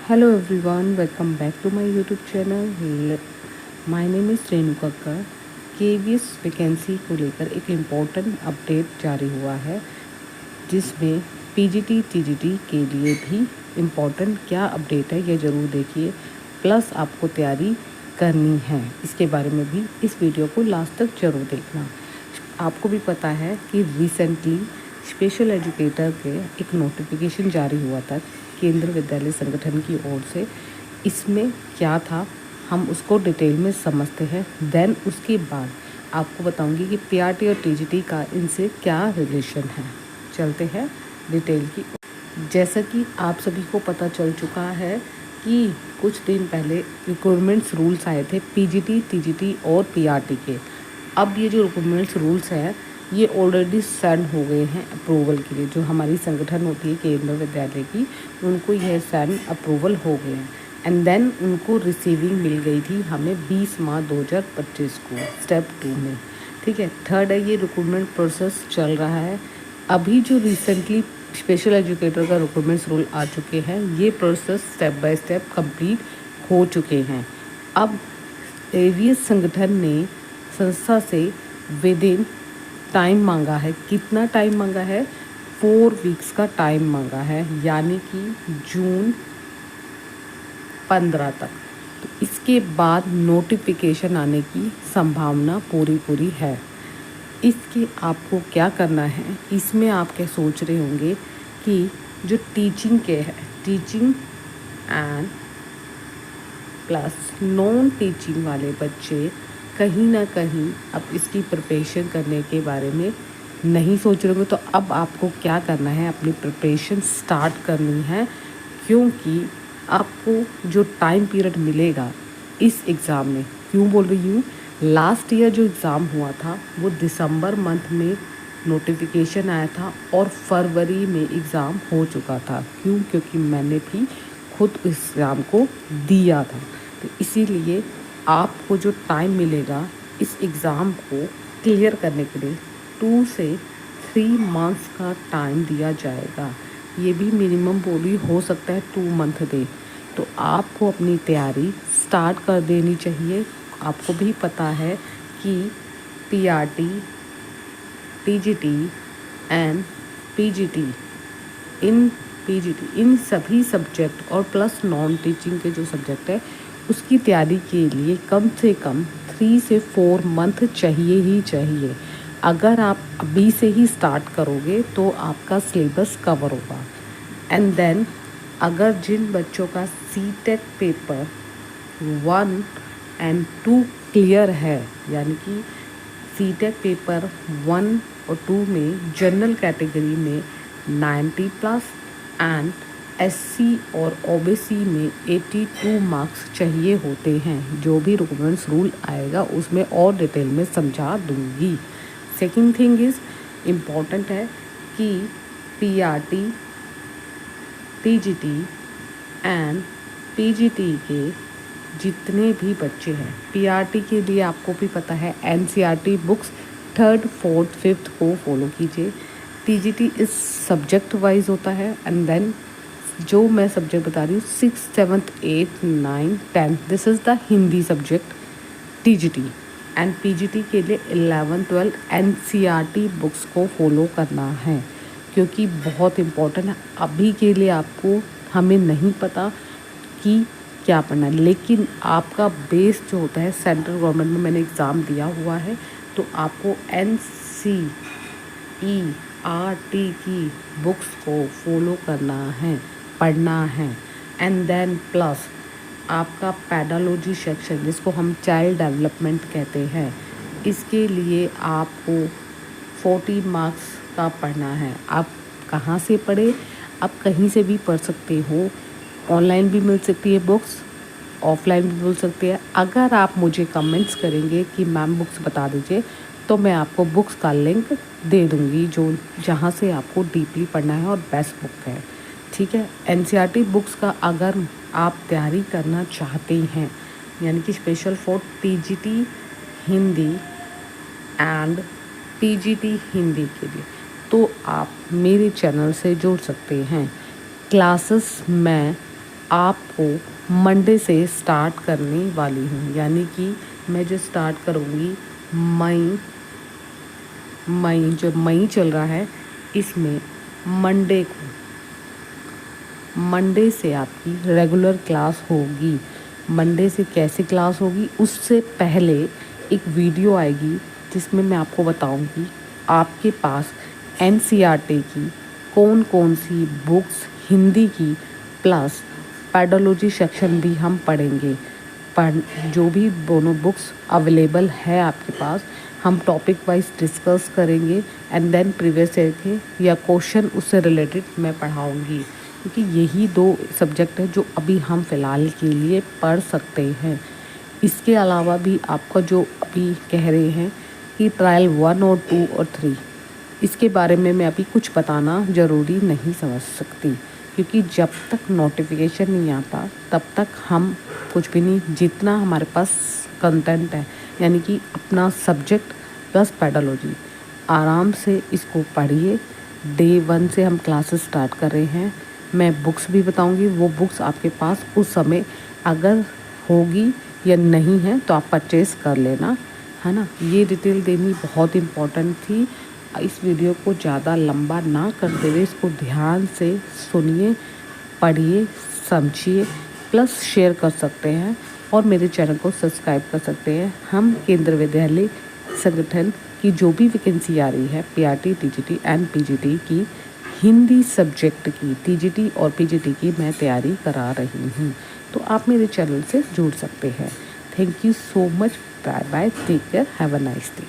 Hello everyone, welcome back to my YouTube channel. My name is Renu Kakkar. KVS vacancy को लेकर एक important update जारी हुआ है, जिसमें पीजीटी टीजीटी के लिए भी इम्पोर्टेंट क्या अपडेट है ये ज़रूर देखिए। प्लस आपको तैयारी करनी है, इसके बारे में भी इस वीडियो को लास्ट तक ज़रूर देखना। आपको भी पता है कि रिसेंटली स्पेशल एजुकेटर के एक नोटिफिकेशन जारी हुआ था केंद्र विद्यालय संगठन की ओर से। इसमें क्या था हम उसको डिटेल में समझते हैं, देन उसके बाद आपको बताऊंगी कि पीआरटी और टीजीटी का इनसे क्या रिलेशन है। चलते हैं डिटेल की। जैसा कि आप सभी को पता चल चुका है कि कुछ दिन पहले रिक्रूटमेंट्स रूल्स आए थे पीजीटी टीजीटी और पीआरटी के। अब ये जो रिक्रूटमेंट्स रूल्स हैं ये ऑलरेडी सेंड हो गए हैं अप्रूवल के लिए। जो हमारी संगठन होती है केंद्र विद्यालय की, उनको यह सेंड अप्रूवल हो गए हैं एंड देन उनको रिसीविंग मिल गई थी हमें 20 मार्च 2025 को स्टेप 2 में। ठीक है, थर्ड है ये रिक्रूटमेंट प्रोसेस चल रहा है। अभी जो रिसेंटली स्पेशल एजुकेटर का रिक्रूटमेंट्स रूल आ चुके हैं, ये process step by step complete हो चुके हैं। अब एवीएस संगठन ने संस्था से विद इन टाइम मांगा है। कितना टाइम मांगा है? 4 वीक्स का टाइम मांगा है, यानी कि जून 15 तक। तो इसके बाद नोटिफिकेशन आने की संभावना पूरी है। इसके आपको क्या करना है, इसमें आप क्या सोच रहे होंगे कि जो टीचिंग के है, teaching and plus non teaching वाले बच्चे कहीं ना कहीं अब इसकी प्रिपरेशन करने के बारे में नहीं सोच रहे होंगे। तो अब आपको क्या करना है, अपनी प्रिपरेशन स्टार्ट करनी है, क्योंकि आपको जो टाइम पीरियड मिलेगा इस एग्ज़ाम में। क्यों बोल रही हूँ, लास्ट ईयर जो एग्ज़ाम हुआ था वो दिसंबर मंथ में नोटिफिकेशन आया था और फरवरी में एग्ज़ाम हो चुका था। क्यों? क्योंकि मैंने भी खुद इस एग्ज़ाम को दिया था। तो इसीलिए आपको जो टाइम मिलेगा इस एग्ज़ाम को क्लियर करने के लिए 2 से 3 मंथ्स का टाइम दिया जाएगा। ये भी मिनिमम बोली हो सकता है 2 मंथ दे। तो आपको अपनी तैयारी स्टार्ट कर देनी चाहिए। आपको भी पता है कि पीआरटी टीजीटी एंड पीजीटी इन सभी सब्जेक्ट और प्लस नॉन टीचिंग के जो सब्जेक्ट है उसकी तैयारी के लिए कम से कम 3 से 4 मंथ चाहिए ही चाहिए। अगर आप अभी से ही स्टार्ट करोगे तो आपका सिलेबस कवर होगा। एंड देन अगर जिन बच्चों का सीटेट पेपर 1 एंड 2 क्लियर है, यानी कि सीटेट पेपर 1 और 2 में जनरल कैटेगरी में 90 प्लस एंड एससी और ओबीसी में 82 मार्क्स चाहिए होते हैं। जो भी रिक्रूटमेंट्स रूल आएगा उसमें और डिटेल में समझा दूंगी। सेकंड थिंग इज़ इम्पॉर्टेंट है कि पीआरटी टीजीटी एंड पीजीटी के जितने भी बच्चे हैं, पीआरटी के लिए आपको भी पता है NCERT books 3rd 4th 5th को फॉलो कीजिए। टीजीटी इस सब्जेक्ट वाइज होता है एंड देन जो मैं सब्जेक्ट बता रही हूँ 6th 7th 8th 9th 10th this is the Hindi subject TGT. And PGT के लिए 11th 12th एनसीईआरटी बुक्स को फॉलो करना है, क्योंकि बहुत इम्पोर्टेंट है। अभी के लिए आपको हमें नहीं पता कि क्या पढ़ना है, लेकिन आपका बेस जो होता है सेंट्रल गवर्नमेंट में मैंने एग्ज़ाम दिया हुआ है, तो आपको एनसीईआरटी की बुक्स को फॉलो करना है, पढ़ना है। एंड देन प्लस आपका पेडालॉजी सेक्शन, जिसको हम चाइल्ड डेवलपमेंट कहते हैं, इसके लिए आपको 40 मार्क्स का पढ़ना है। आप कहाँ से पढ़े? आप कहीं से भी पढ़ सकते हो। ऑनलाइन भी मिल सकती है बुक्स, ऑफलाइन भी मिल सकती है। अगर आप मुझे कमेंट्स करेंगे कि मैम बुक्स बता दीजिए, तो मैं आपको बुक्स का लिंक दे दूँगी जो जहाँ से आपको डीपली पढ़ना है और बेस्ट बुक है। ठीक है, एनसीईआरटी बुक्स का अगर आप तैयारी करना चाहते हैं, यानी कि special for TGT Hindi and PGT Hindi के लिए, तो आप मेरे चैनल से जुड़ सकते हैं। क्लासेस मैं आपको मंडे से स्टार्ट करने वाली हूँ, यानी कि मैं जो स्टार्ट करूँगी मई चल रहा है, इसमें मंडे से आपकी रेगुलर क्लास होगी। मंडे से कैसे क्लास होगी, उससे पहले एक वीडियो आएगी जिसमें मैं आपको बताऊंगी आपके पास एनसीईआरटी की कौन कौन सी बुक्स हिंदी की प्लस पेडोलॉजी सेक्शन भी हम पढ़ेंगे। जो भी दोनों बुक्स अवेलेबल है आपके पास, हम टॉपिक वाइज डिस्कस करेंगे एंड देन प्रीवियस ईयर के या क्वेश्चन उससे रिलेटेड मैं पढ़ाऊँगी, क्योंकि यही 2 सब्जेक्ट है जो अभी हम फ़िलहाल के लिए पढ़ सकते हैं। इसके अलावा भी आपका जो अभी कह रहे हैं कि ट्रायल 1 और 2 और 3, इसके बारे में मैं अभी कुछ बताना ज़रूरी नहीं समझ सकती, क्योंकि जब तक नोटिफिकेशन नहीं आता तब तक हम कुछ भी नहीं। जितना हमारे पास कंटेंट है, यानी कि अपना सब्जेक्ट प्लस पेडोलॉजी, आराम से इसको पढ़िए। डे 1 से हम क्लासेस स्टार्ट कर रहे हैं। मैं बुक्स भी बताऊंगी, वो बुक्स आपके पास उस समय अगर होगी या नहीं है तो आप परचेज़ कर लेना, है ना। ये डिटेल देनी बहुत इम्पोर्टेंट थी। इस वीडियो को ज़्यादा लंबा ना करते हुए इसको ध्यान से सुनिए, पढ़िए, समझिए, प्लस शेयर कर सकते हैं और मेरे चैनल को सब्सक्राइब कर सकते हैं। हम केंद्रीय विद्यालय संगठन की जो भी वैकेंसी आ रही है, पीआरटी, टीजीटी एंड पीजीटी की हिंदी सब्जेक्ट की, टीजीटी और पीजीटी की मैं तैयारी करा रही हूँ, तो आप मेरे चैनल से जुड़ सकते हैं। Thank you so much. Bye bye, take care, have a nice day.